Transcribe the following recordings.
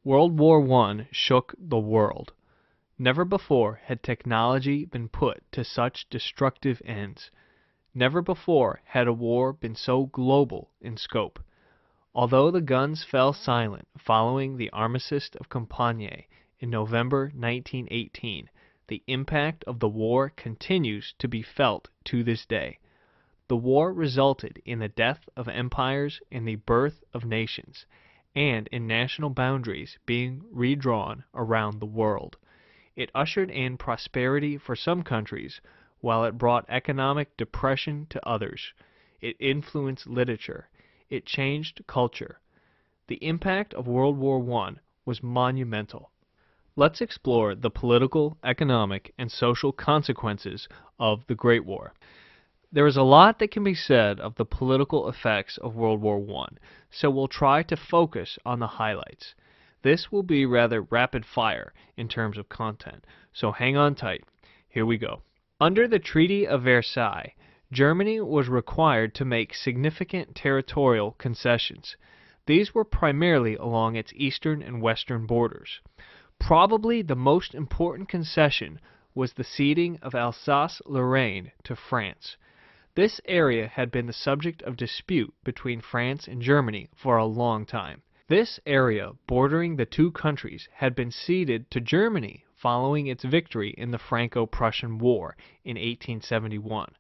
World War I shook the world. Never before had technology been put to such destructive ends. Never before had a war been so global in scope. Although the guns fell silent following the Armistice of Compiègne in November 1918, the impact of the war continues to be felt to this day. The war resulted in the death of empires and the birth of nations, and in national boundaries being redrawn around the world. It ushered in prosperity for some countries, while it brought economic depression to others. It influenced literature. It changed culture. The impact of World War I was monumental. Let's explore the political, economic, and social consequences of the Great War. There is a lot that can be said of the political effects of World War I, so we'll try to focus on the highlights. This will be rather rapid fire in terms of content, so hang on tight. Here we go. Under the Treaty of Versailles, Germany was required to make significant territorial concessions. These were primarily along its eastern and western borders. Probably the most important concession was the ceding of Alsace-Lorraine to France. This area had been the subject of dispute between France and Germany for a long time. This area bordering the two countries had been ceded to Germany following its victory in the Franco-Prussian War in 1871.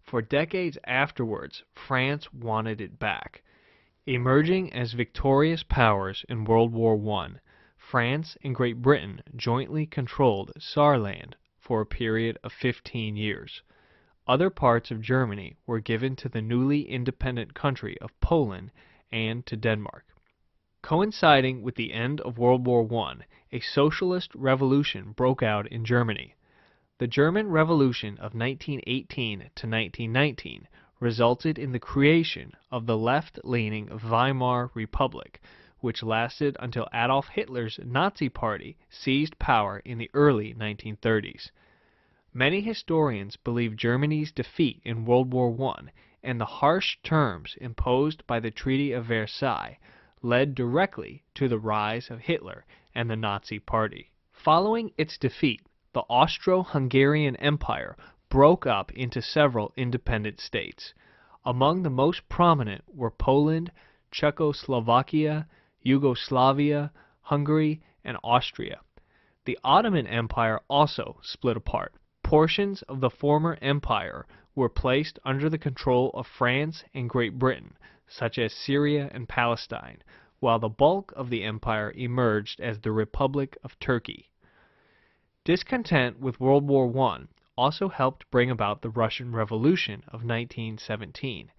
For decades afterwards, France wanted it back. Emerging as victorious powers in World War I, France and Great Britain jointly controlled Saarland for a period of 15 years. Other parts of Germany were given to the newly independent country of Poland and to Denmark. Coinciding with the end of World War I, a socialist revolution broke out in Germany. The German Revolution of 1918 to 1919 resulted in the creation of the left-leaning Weimar Republic, which lasted until Adolf Hitler's Nazi Party seized power in the early 1930s. Many historians believe Germany's defeat in World War I and the harsh terms imposed by the Treaty of Versailles led directly to the rise of Hitler and the Nazi Party. Following its defeat, the Austro-Hungarian Empire broke up into several independent states. Among the most prominent were Poland, Czechoslovakia, Yugoslavia, Hungary, and Austria. The Ottoman Empire also split apart. Portions of the former empire were placed under the control of France and Great Britain, such as Syria and Palestine, while the bulk of the empire emerged as the Republic of Turkey. Discontent with World War I also helped bring about the Russian Revolution of 1917.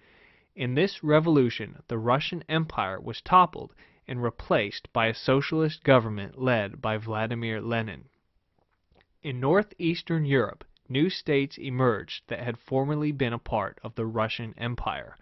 In this revolution, the Russian Empire was toppled and replaced by a socialist government led by Vladimir Lenin. In northeastern Europe, new states emerged that had formerly been a part of the Russian Empire.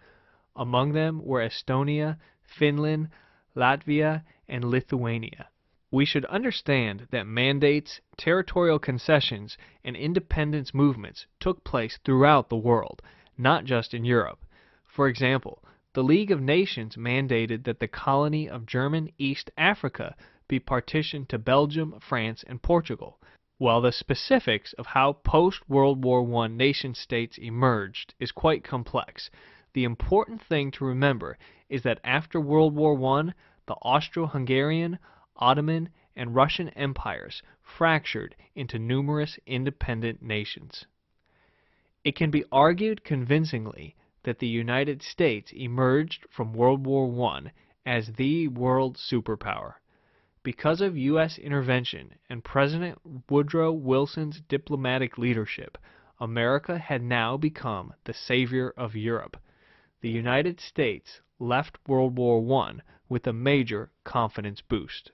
Among them were Estonia, Finland, Latvia, and Lithuania. We should understand that mandates, territorial concessions, and independence movements took place throughout the world, not just in Europe. For example, the League of Nations mandated that the colony of German East Africa be partitioned to Belgium, France, and Portugal. While the specifics of how post-World War I nation-states emerged is quite complex, the important thing to remember is that after World War I, the Austro-Hungarian, Ottoman, and Russian empires fractured into numerous independent nations. It can be argued convincingly that the United States emerged from World War I as the world superpower. Because of U.S. intervention and President Woodrow Wilson's diplomatic leadership, America had now become the savior of Europe. The United States left World War I with a major confidence boost.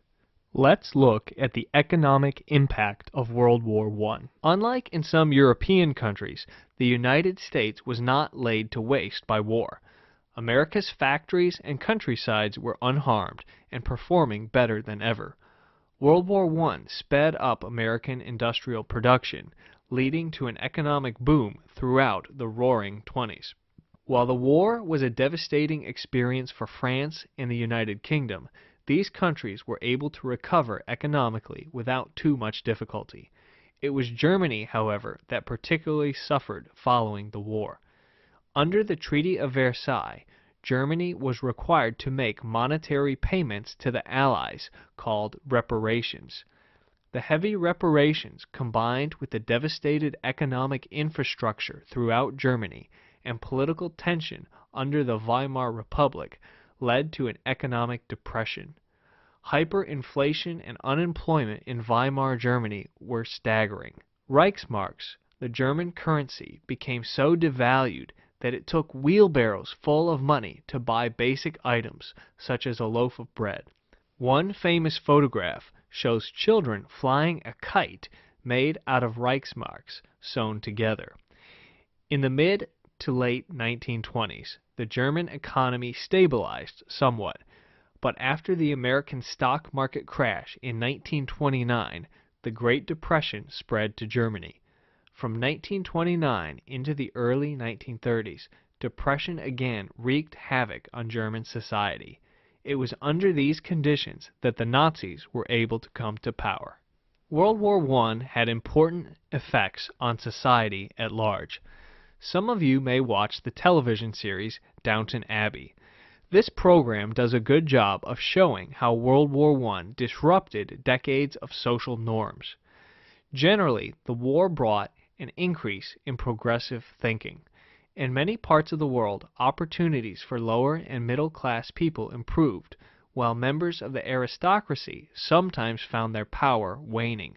Let's look at the economic impact of World War I. Unlike in some European countries, the United States was not laid to waste by war. America's factories and countrysides were unharmed and performing better than ever. World War I sped up American industrial production, leading to an economic boom throughout the Roaring '20s. While the war was a devastating experience for France and the United Kingdom, these countries were able to recover economically without too much difficulty. It was Germany, however, that particularly suffered following the war. Under the Treaty of Versailles, Germany was required to make monetary payments to the Allies called reparations. The heavy reparations, combined with the devastated economic infrastructure throughout Germany and political tension under the Weimar Republic, led to an economic depression. Hyperinflation and unemployment in Weimar Germany were staggering. Reichsmarks, the German currency, became so devalued that it took wheelbarrows full of money to buy basic items such as a loaf of bread. One famous photograph shows children flying a kite made out of Reichsmarks sewn together. In the mid to late 1920s, the German economy stabilized somewhat, but after the American stock market crash in 1929, the Great Depression spread to Germany. From 1929 into the early 1930s, depression again wreaked havoc on German society. It was under these conditions that the Nazis were able to come to power. World War I had important effects on society at large. Some of you may watch the television series Downton Abbey. This program does a good job of showing how World War I disrupted decades of social norms. Generally, the war brought an increase in progressive thinking. In many parts of the world, opportunities for lower and middle class people improved, while members of the aristocracy sometimes found their power waning.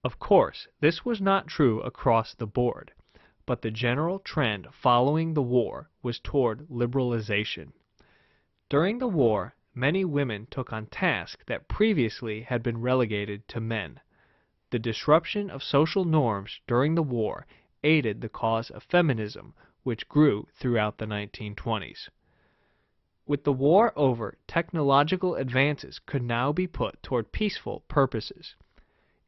Of course, this was not true across the board, but the general trend following the war was toward liberalization. During the war, many women took on tasks that previously had been relegated to men. The disruption of social norms during the war aided the cause of feminism, which grew throughout the 1920s. With the war over, technological advances could now be put toward peaceful purposes.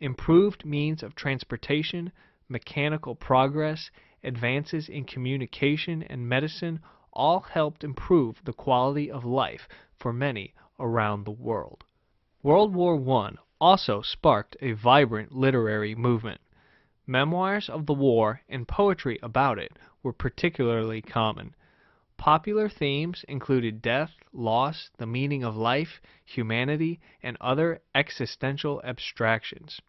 Improved means of transportation, mechanical progress, advances in communication and medicine all helped improve the quality of life for many around the world. World War I also sparked a vibrant literary movement. Memoirs of the war and poetry about it were particularly common. Popular themes included death, loss, the meaning of life, humanity, and other existential abstractions.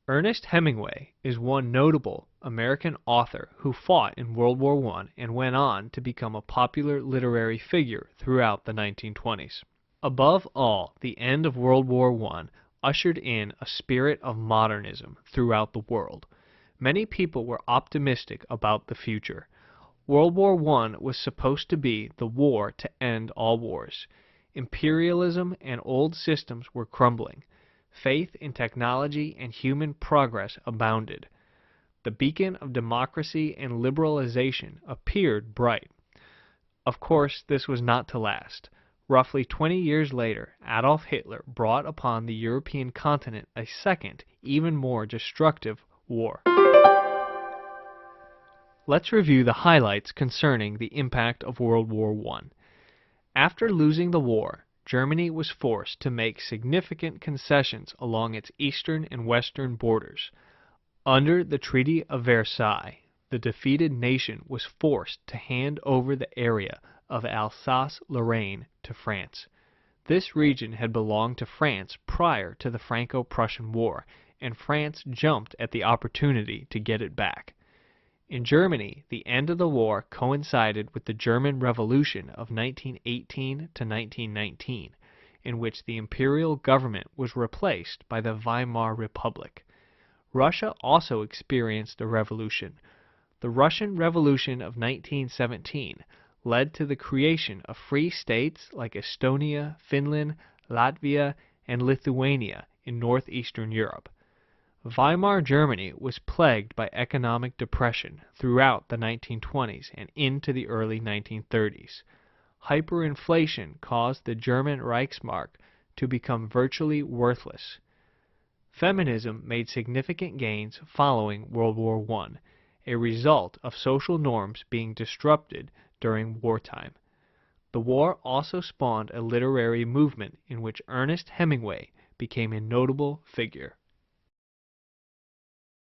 Ernest Hemingway is one notable American author who fought in World War I and went on to become a popular literary figure throughout the 1920s. Above all, the end of World War I ushered in a spirit of modernism throughout the world. Many people were optimistic about the future. World War I was supposed to be the war to end all wars. Imperialism and old systems were crumbling. Faith in technology and human progress abounded. The beacon of democracy and liberalization appeared bright. Of course, this was not to last. Roughly 20 years later, Adolf Hitler brought upon the European continent a second, even more destructive war. Let's review the highlights concerning the impact of World War I. After losing the war, Germany was forced to make significant concessions along its eastern and western borders. Under the Treaty of Versailles, the defeated nation was forced to hand over the area of Alsace-Lorraine to France. This region had belonged to France prior to the Franco-Prussian War, and France jumped at the opportunity to get it back. In Germany, the end of the war coincided with the German Revolution of 1918 to 1919, in which the imperial government was replaced by the Weimar Republic. Russia also experienced a revolution. The Russian Revolution of 1917 led to the creation of free states like Estonia, Finland, Latvia, and Lithuania in northeastern Europe. Weimar Germany was plagued by economic depression throughout the 1920s and into the early 1930s. Hyperinflation caused the German Reichsmark to become virtually worthless. Feminism made significant gains following World War I, a result of social norms being disrupted during wartime. The war also spawned a literary movement in which Ernest Hemingway became a notable figure.